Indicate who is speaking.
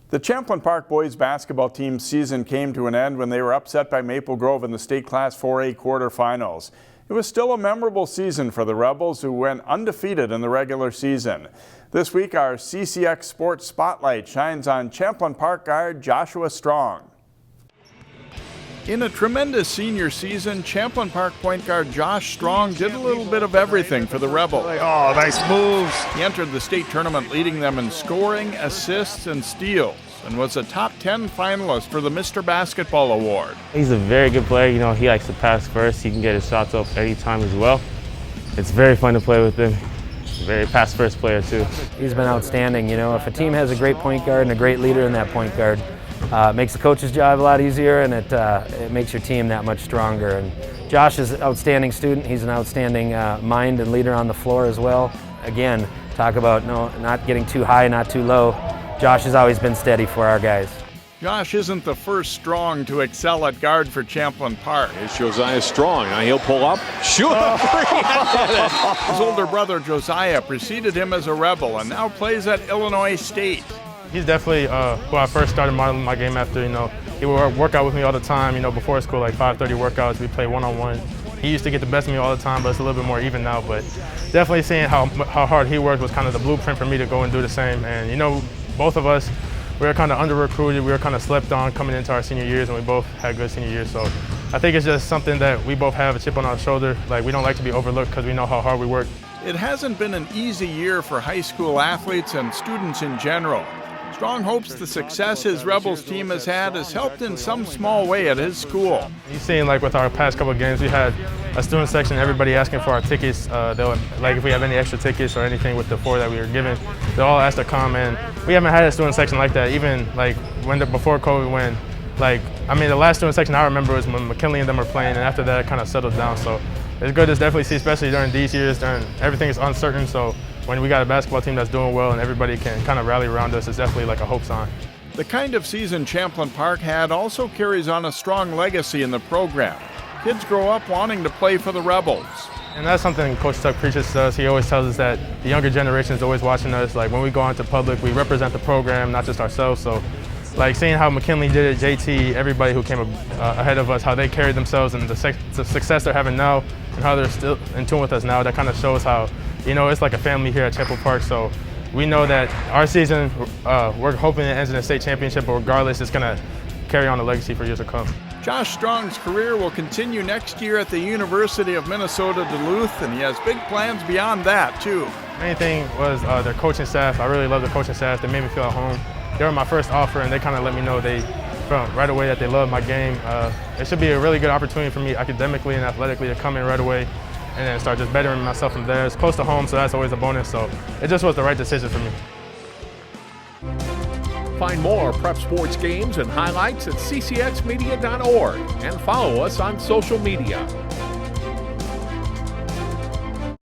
Speaker 1: The Champlin Park boys basketball team's season came to an end when they were upset by Maple Grove in the state Class 4A quarterfinals. It was still a memorable season for the Rebels, who went undefeated in the regular season. This week, our CCX Sports Spotlight shines on Champlin Park guard Joshua Strong. In a tremendous senior season, Champlin Park point guard Josh Strong did a little bit of everything for the Rebels.
Speaker 2: Oh, nice moves.
Speaker 1: He entered the state tournament leading them in scoring, assists, and steals, and was a top 10 finalist for the Mr. Basketball Award.
Speaker 3: He's a very good player. You know, he likes to pass first. He can get his shots up anytime as well. It's very fun to play with him. Very pass-first player, too.
Speaker 4: He's been outstanding. You know, if a team has a great point guard and a great leader in that point guard, it makes the coach's job a lot easier, and it makes your team that much stronger. And Josh is an outstanding student. He's an outstanding mind and leader on the floor as well. Again, talk about not getting too high, not too low. Josh has always been steady for our guys.
Speaker 1: Josh isn't the first Strong to excel at guard for Champlin Park.
Speaker 2: Here's Josiah Strong. Now he'll pull up, shoot a three.
Speaker 1: His older brother Josiah preceded him as a Rebel and now plays at Illinois State.
Speaker 3: He's definitely who I first started modeling my game after. You know, he would work out with me all the time. You know, before school, like 5:30 workouts, we play one-on-one. He used to get the best of me all the time, but it's a little bit more even now. But definitely seeing how hard he worked was kind of the blueprint for me to go and do the same. And you know, both of us, we were kind of under-recruited. We were kind of slept on coming into our senior years, and we both had good senior years. So I think it's just something that we both have a chip on our shoulder. Like, we don't like to be overlooked because we know how hard we work.
Speaker 1: It hasn't been an easy year for high school athletes and students in general. Strong hopes the success his Rebels team has had has helped in some small way at his school.
Speaker 3: You've seen, like, with our past couple of games, we had a student section, everybody asking for our tickets. Like, if we have any extra tickets or anything with the 4 that we were given, they all asked to come. And we haven't had a student section like that, even like before COVID, when, like, I mean, the last student section I remember was when McKinley and them were playing, and after that it kind of settled down. So it's good to definitely see, especially during these years, during everything is uncertain. So when we got a basketball team that's doing well and everybody can kind of rally around us, it's definitely like a hope sign.
Speaker 1: The kind of season Champlin Park had also carries on a strong legacy in the program. Kids grow up wanting to play for the Rebels.
Speaker 3: And that's something Coach Tuck preaches to us. He always tells us that the younger generation is always watching us. Like, when we go out to public, we represent the program, not just ourselves. So, like, seeing how McKinley did it, JT, everybody who came ahead of us, how they carried themselves and the success they're having now and how they're still in tune with us now, that kind of shows how, you know, it's like a family here at Champlin Park. So we know that our season, we're hoping it ends in a state championship, but regardless, it's going to carry on the legacy for years to come.
Speaker 1: Josh Strong's career will continue next year at the University of Minnesota-Duluth, and he has big plans beyond that, too.
Speaker 3: Main thing was their coaching staff. I really love the coaching staff. They made me feel at home. They were my first offer, and they kind of let me know they felt right away that they loved my game. It should be a really good opportunity for me academically and athletically to come in right away and then start just bettering myself from there. It's close to home, so that's always a bonus. So it just was the right decision for me.
Speaker 5: Find more prep sports games and highlights at ccxmedia.org and follow us on social media.